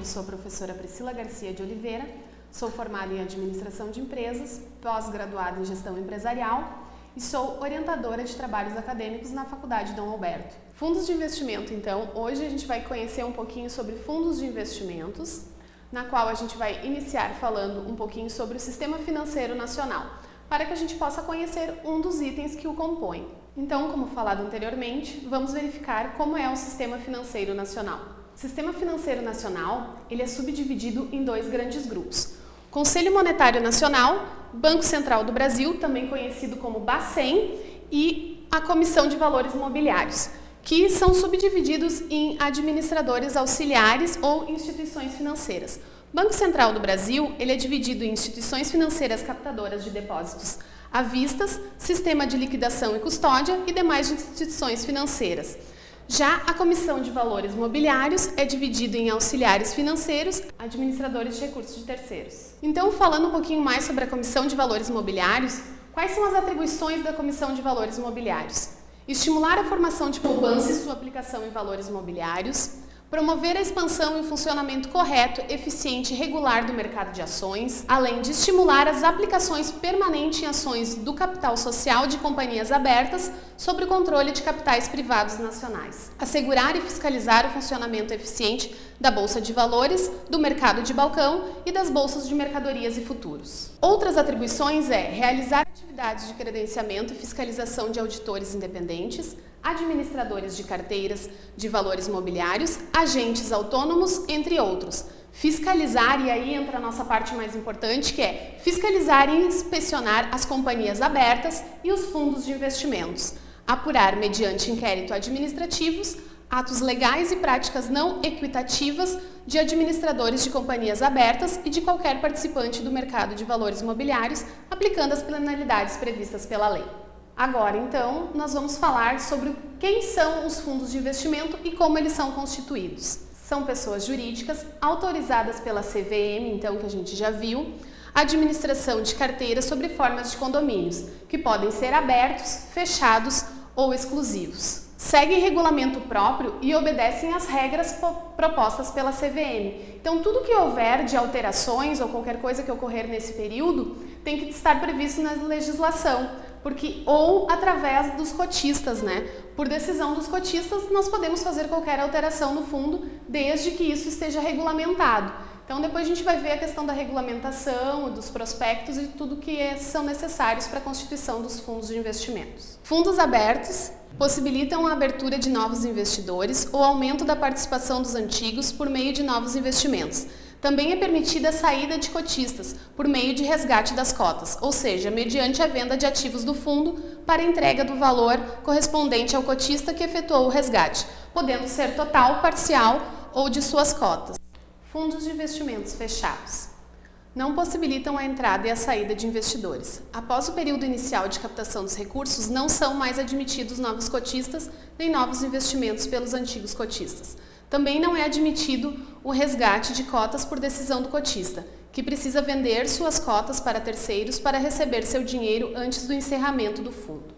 Eu sou a professora Priscila Garcia de Oliveira, sou formada em Administração de Empresas, pós-graduada em Gestão Empresarial e sou orientadora de trabalhos acadêmicos na Faculdade Dom Alberto. Fundos de investimento, então, hoje a gente vai conhecer um pouquinho sobre fundos de investimentos, na qual a gente vai iniciar falando um pouquinho sobre o Sistema Financeiro Nacional, para que a gente possa conhecer um dos itens que o compõem. Então, como falado anteriormente, vamos verificar como é o Sistema Financeiro Nacional. O Sistema Financeiro Nacional, ele é subdividido em dois grandes grupos. Conselho Monetário Nacional, Banco Central do Brasil, também conhecido como Bacen, e a Comissão de Valores Mobiliários, que são subdivididos em administradores auxiliares ou instituições financeiras. Banco Central do Brasil, ele é dividido em instituições financeiras captadoras de depósitos à vista, sistema de liquidação e custódia e demais instituições financeiras. Já a Comissão de Valores Mobiliários é dividida em auxiliares financeiros, administradores de recursos de terceiros. Então, falando um pouquinho mais sobre a Comissão de Valores Mobiliários, quais são as atribuições da Comissão de Valores Mobiliários? Estimular a formação de poupança e sua aplicação em valores mobiliários, promover a expansão e o funcionamento correto, eficiente e regular do mercado de ações, além de estimular as aplicações permanentes em ações do capital social de companhias abertas sob o controle de capitais privados nacionais. Assegurar e fiscalizar o funcionamento eficiente da Bolsa de Valores, do mercado de balcão e das bolsas de mercadorias e futuros. Outras atribuições é realizar atividades de credenciamento e fiscalização de auditores independentes, administradores de carteiras de valores mobiliários, agentes autônomos, entre outros. Fiscalizar, e aí entra a nossa parte mais importante, que é fiscalizar e inspecionar as companhias abertas e os fundos de investimentos. Apurar, mediante inquérito administrativos, atos legais e práticas não equitativas de administradores de companhias abertas e de qualquer participante do mercado de valores mobiliários, aplicando as penalidades previstas pela lei. Agora, então, nós vamos falar sobre quem são os fundos de investimento e como eles são constituídos. São pessoas jurídicas autorizadas pela CVM, então, que a gente já viu, administração de carteiras sob formas de condomínios, que podem ser abertos, fechados ou exclusivos. Seguem regulamento próprio e obedecem às regras propostas pela CVM. Então, tudo que houver de alterações ou qualquer coisa que ocorrer nesse período tem que estar previsto na legislação, ou através dos cotistas, né? Por decisão dos cotistas, nós podemos fazer qualquer alteração no fundo, desde que isso esteja regulamentado. Então, depois a gente vai ver a questão da regulamentação, dos prospectos e tudo que são necessários para a constituição dos fundos de investimentos. Fundos abertos possibilitam a abertura de novos investidores ou aumento da participação dos antigos por meio de novos investimentos. Também é permitida a saída de cotistas por meio de resgate das cotas, ou seja, mediante a venda de ativos do fundo para entrega do valor correspondente ao cotista que efetuou o resgate, podendo ser total, parcial ou de suas cotas. Fundos de investimentos fechados não possibilitam a entrada e a saída de investidores. Após o período inicial de captação dos recursos, não são mais admitidos novos cotistas nem novos investimentos pelos antigos cotistas. Também não é admitido o resgate de cotas por decisão do cotista, que precisa vender suas cotas para terceiros para receber seu dinheiro antes do encerramento do fundo.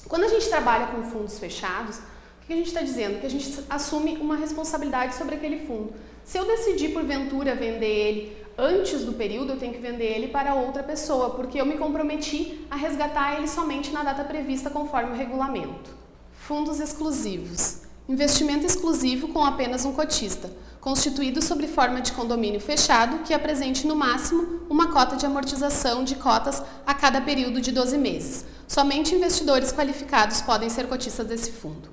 Quando a gente trabalha com fundos fechados, o que a gente está dizendo? Que a gente assume uma responsabilidade sobre aquele fundo. Se eu decidir, porventura, vender ele antes do período, eu tenho que vender ele para outra pessoa, porque eu me comprometi a resgatar ele somente na data prevista conforme o regulamento. Fundos exclusivos. Investimento exclusivo com apenas um cotista, constituído sob forma de condomínio fechado que apresente no máximo uma cota de amortização de cotas a cada período de 12 meses. Somente investidores qualificados podem ser cotistas desse fundo.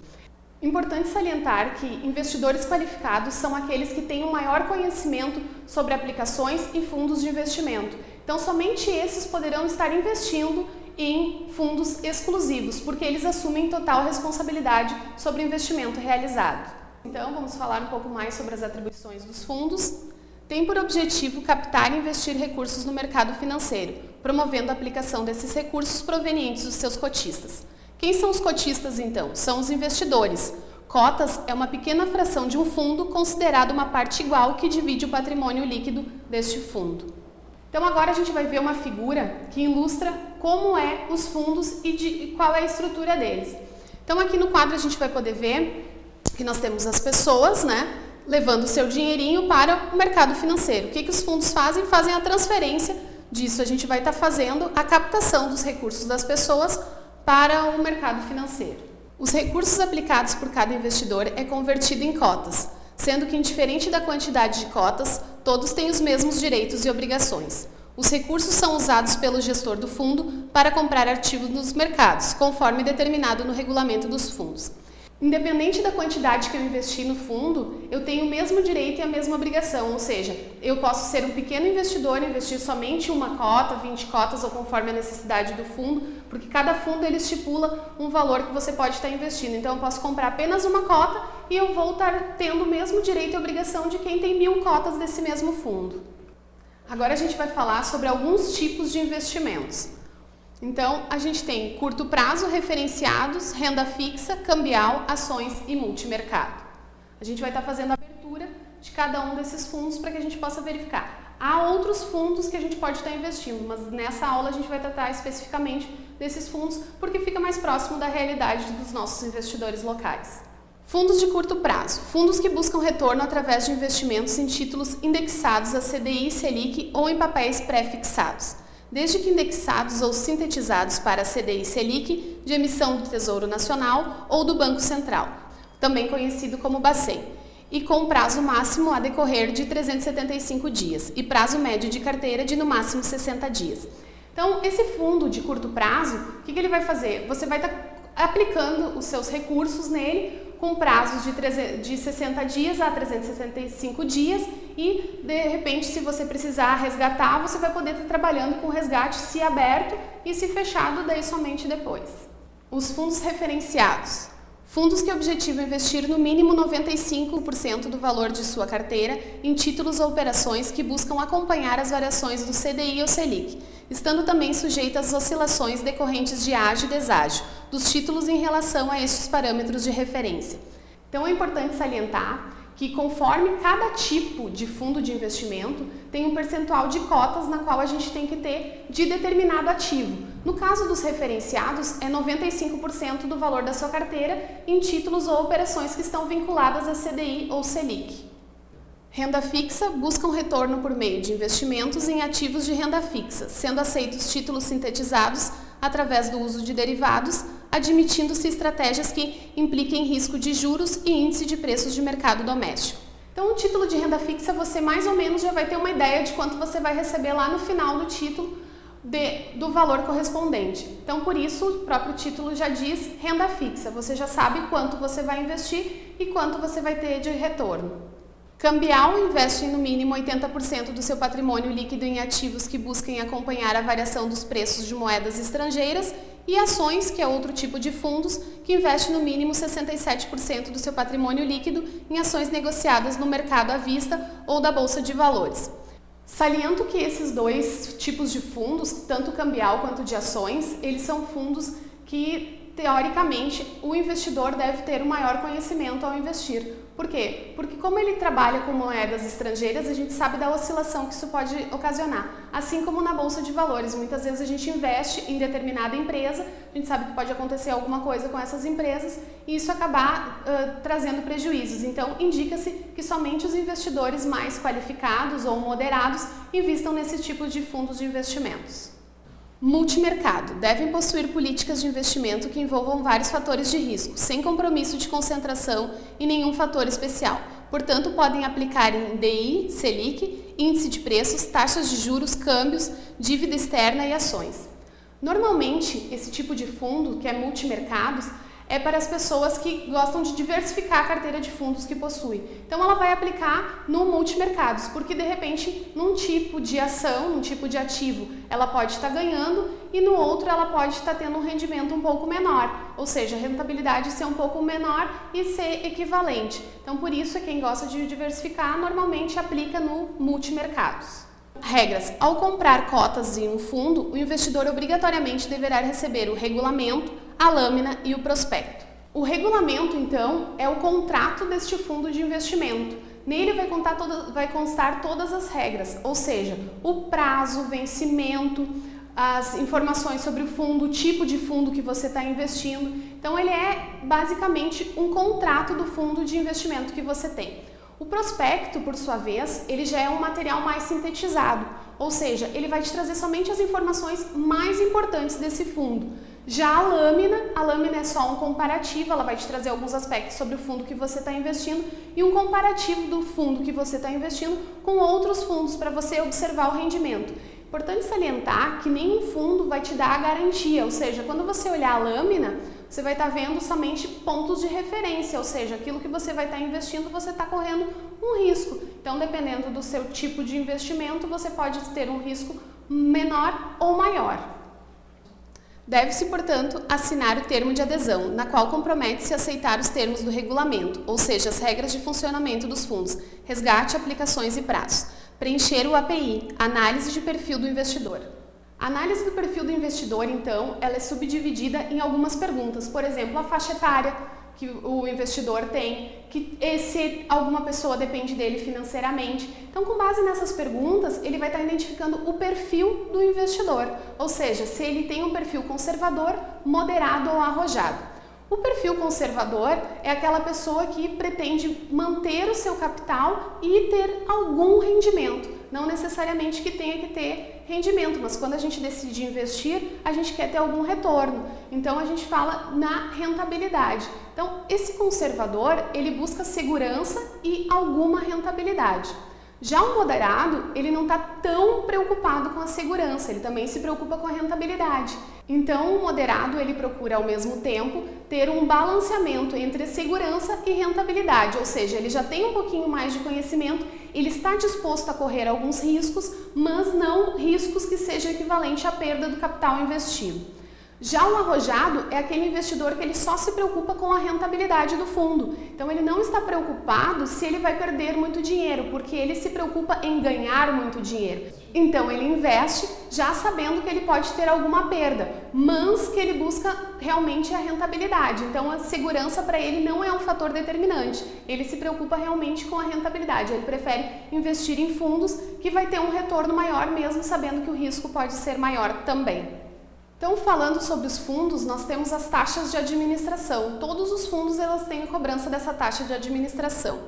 Importante salientar que investidores qualificados são aqueles que têm um maior conhecimento sobre aplicações e fundos de investimento. Então, somente esses poderão estar investindo em fundos exclusivos, porque eles assumem total responsabilidade sobre o investimento realizado. Então, vamos falar um pouco mais sobre as atribuições dos fundos. Tem por objetivo captar e investir recursos no mercado financeiro, promovendo a aplicação desses recursos provenientes dos seus cotistas. Quem são os cotistas, então? São os investidores. Cotas é uma pequena fração de um fundo, considerado uma parte igual que divide o patrimônio líquido deste fundo. Então, agora a gente vai ver uma figura que ilustra como é os fundos e qual é a estrutura deles. Então, aqui no quadro a gente vai poder ver que nós temos as pessoas, né? levando o seu dinheirinho para o mercado financeiro. O que os fundos fazem? Fazem a transferência disso. A gente vai estar fazendo a captação dos recursos das pessoas para o mercado financeiro. Os recursos aplicados por cada investidor é convertido em cotas, sendo que, indiferente da quantidade de cotas, todos têm os mesmos direitos e obrigações. Os recursos são usados pelo gestor do fundo para comprar ativos nos mercados, conforme determinado no regulamento dos fundos. Independente da quantidade que eu investi no fundo, eu tenho o mesmo direito e a mesma obrigação, ou seja, eu posso ser um pequeno investidor, investir somente uma cota, 20 cotas ou conforme a necessidade do fundo, porque cada fundo ele estipula um valor que você pode estar investindo. Então eu posso comprar apenas uma cota e eu vou estar tendo o mesmo direito e obrigação de quem tem 1000 cotas desse mesmo fundo. Agora a gente vai falar sobre alguns tipos de investimentos. Então, a gente tem curto prazo, referenciados, renda fixa, cambial, ações e multimercado. A gente vai estar fazendo a abertura de cada um desses fundos para que a gente possa verificar. Há outros fundos que a gente pode estar investindo, mas nessa aula a gente vai tratar especificamente desses fundos porque fica mais próximo da realidade dos nossos investidores locais. Fundos de curto prazo. Fundos que buscam retorno através de investimentos em títulos indexados a CDI, Selic ou em papéis pré-fixados, desde que indexados ou sintetizados para CDI e Selic, de emissão do Tesouro Nacional ou do Banco Central, também conhecido como Bacen, e com prazo máximo a decorrer de 375 dias e prazo médio de carteira de no máximo 60 dias. Então, esse fundo de curto prazo, o que ele vai fazer? Você vai estar aplicando os seus recursos nele com prazos de 60 dias a 365 dias e, de repente, se você precisar resgatar, você vai poder estar trabalhando com resgate se aberto e se fechado, daí somente depois. Os fundos referenciados. Fundos que objetivam investir no mínimo 95% do valor de sua carteira em títulos ou operações que buscam acompanhar as variações do CDI ou Selic, estando também sujeitas às oscilações decorrentes de ágio e deságio dos títulos em relação a estes parâmetros de referência. Então é importante salientar que conforme cada tipo de fundo de investimento tem um percentual de cotas na qual a gente tem que ter de determinado ativo. No caso dos referenciados, é 95% do valor da sua carteira em títulos ou operações que estão vinculadas a CDI ou Selic. Renda fixa busca um retorno por meio de investimentos em ativos de renda fixa, sendo aceitos títulos sintetizados através do uso de derivados, admitindo-se estratégias que impliquem risco de juros e índice de preços de mercado doméstico. Então, o título de renda fixa, você mais ou menos já vai ter uma ideia de quanto você vai receber lá no final do título do valor correspondente. Então, por isso, o próprio título já diz renda fixa. Você já sabe quanto você vai investir e quanto você vai ter de retorno. Cambial investe no mínimo 80% do seu patrimônio líquido em ativos que busquem acompanhar a variação dos preços de moedas estrangeiras e ações, que é outro tipo de fundos, que investe no mínimo 67% do seu patrimônio líquido em ações negociadas no mercado à vista ou da Bolsa de Valores. Saliento que esses dois tipos de fundos, tanto cambial quanto de ações, eles são fundos que, teoricamente, o investidor deve ter um maior conhecimento ao investir. Por quê? Porque como ele trabalha com moedas estrangeiras, a gente sabe da oscilação que isso pode ocasionar. Assim como na Bolsa de Valores, muitas vezes a gente investe em determinada empresa, a gente sabe que pode acontecer alguma coisa com essas empresas e isso acabar trazendo prejuízos. Então, indica-se que somente os investidores mais qualificados ou moderados investam nesse tipo de fundos de investimentos. Multimercado. Devem possuir políticas de investimento que envolvam vários fatores de risco, sem compromisso de concentração e nenhum fator especial. Portanto, podem aplicar em DI, Selic, índice de preços, taxas de juros, câmbios, dívida externa e ações. Normalmente, esse tipo de fundo, que é multimercados, é para as pessoas que gostam de diversificar a carteira de fundos que possui. Então, ela vai aplicar no multimercados, porque de repente, num tipo de ação, num tipo de ativo, ela pode estar ganhando e no outro ela pode estar tendo um rendimento um pouco menor, ou seja, a rentabilidade ser um pouco menor e ser equivalente. Então, por isso, quem gosta de diversificar normalmente aplica no multimercados. Regras. Ao comprar cotas em um fundo, o investidor obrigatoriamente deverá receber o regulamento, a lâmina e o prospecto. O regulamento, então, é o contrato deste fundo de investimento. Nele vai constar todas as regras, ou seja, o prazo, o vencimento, as informações sobre o fundo, o tipo de fundo que você está investindo. Então, ele é basicamente um contrato do fundo de investimento que você tem. O prospecto, por sua vez, ele já é um material mais sintetizado, ou seja, ele vai te trazer somente as informações mais importantes desse fundo. Já a lâmina é só um comparativo, ela vai te trazer alguns aspectos sobre o fundo que você está investindo e um comparativo do fundo que você está investindo com outros fundos para você observar o rendimento. Importante salientar que nenhum fundo vai te dar a garantia, ou seja, quando você olhar a lâmina, você vai estar vendo somente pontos de referência, ou seja, aquilo que você vai estar investindo, você está correndo um risco. Então, dependendo do seu tipo de investimento, você pode ter um risco menor ou maior. Deve-se, portanto, assinar o termo de adesão, na qual compromete-se a aceitar os termos do regulamento, ou seja, as regras de funcionamento dos fundos, resgate, aplicações e prazos. Preencher o API, análise de perfil do investidor. A análise do perfil do investidor, então, ela é subdividida em algumas perguntas, por exemplo, a faixa etária que o investidor tem, se alguma pessoa depende dele financeiramente. Então, com base nessas perguntas, ele vai estar identificando o perfil do investidor, ou seja, se ele tem um perfil conservador, moderado ou arrojado. O perfil conservador é aquela pessoa que pretende manter o seu capital e ter algum rendimento, não necessariamente que tenha que ter rendimento, mas quando a gente decide investir, a gente quer ter algum retorno. Então a gente fala na rentabilidade. Então esse conservador, ele busca segurança e alguma rentabilidade. Já o moderado, ele não está tão preocupado com a segurança, ele também se preocupa com a rentabilidade. Então o moderado, ele procura ao mesmo tempo ter um balanceamento entre segurança e rentabilidade, ou seja, ele já tem um pouquinho mais de conhecimento, ele está disposto a correr alguns riscos, mas não riscos que sejam equivalentes à perda do capital investido. Já o arrojado é aquele investidor que ele só se preocupa com a rentabilidade do fundo. Então ele não está preocupado se ele vai perder muito dinheiro, porque ele se preocupa em ganhar muito dinheiro. Então ele investe já sabendo que ele pode ter alguma perda, mas que ele busca realmente a rentabilidade. Então a segurança para ele não é um fator determinante. Ele se preocupa realmente com a rentabilidade. Ele prefere investir em fundos que vai ter um retorno maior, mesmo sabendo que o risco pode ser maior também. Então, falando sobre os fundos, nós temos as taxas de administração. Todos os fundos elas têm a cobrança dessa taxa de administração,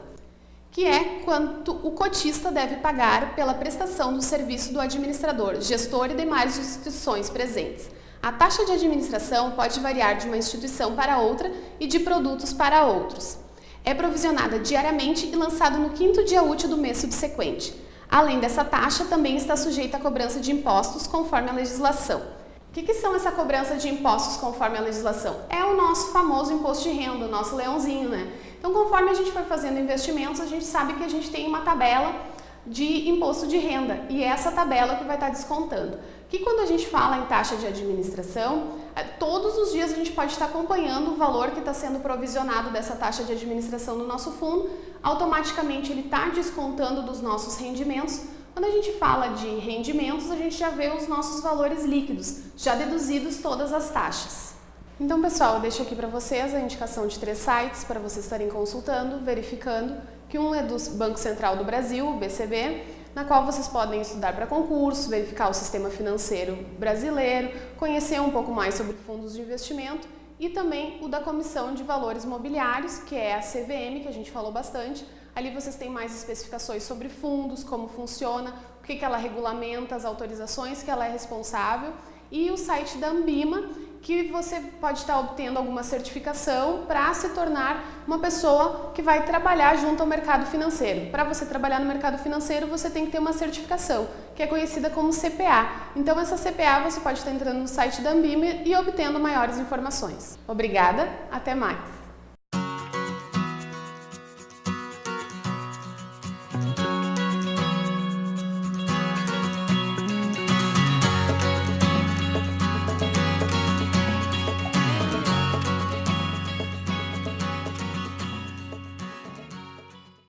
que é quanto o cotista deve pagar pela prestação do serviço do administrador, gestor e demais instituições presentes. A taxa de administração pode variar de uma instituição para outra e de produtos para outros. É provisionada diariamente e lançada no 5º dia útil do mês subsequente. Além dessa taxa, também está sujeita à cobrança de impostos conforme a legislação. O que são essa cobrança de impostos conforme a legislação? É o nosso famoso imposto de renda, o nosso leãozinho, né? Então, conforme a gente for fazendo investimentos, a gente sabe que a gente tem uma tabela de imposto de renda e é essa tabela que vai estar descontando. Que quando a gente fala em taxa de administração, todos os dias a gente pode estar acompanhando o valor que está sendo provisionado dessa taxa de administração no nosso fundo, automaticamente ele está descontando dos nossos rendimentos. Quando a gente fala de rendimentos, a gente já vê os nossos valores líquidos, já deduzidos todas as taxas. Então, pessoal, eu deixo aqui para vocês a indicação de 3 sites para vocês estarem consultando, verificando, que um é do Banco Central do Brasil, o BCB, na qual vocês podem estudar para concurso, verificar o sistema financeiro brasileiro, conhecer um pouco mais sobre fundos de investimento, e também o da Comissão de Valores Mobiliários, que é a CVM, que a gente falou bastante. Ali vocês têm mais especificações sobre fundos, como funciona, o que ela regulamenta, as autorizações que ela é responsável, e o site da Ambima, que você pode estar obtendo alguma certificação para se tornar uma pessoa que vai trabalhar junto ao mercado financeiro. Para você trabalhar no mercado financeiro, você tem que ter uma certificação, que é conhecida como CPA. Então, essa CPA você pode estar entrando no site da Ambima e obtendo maiores informações. Obrigada, até mais!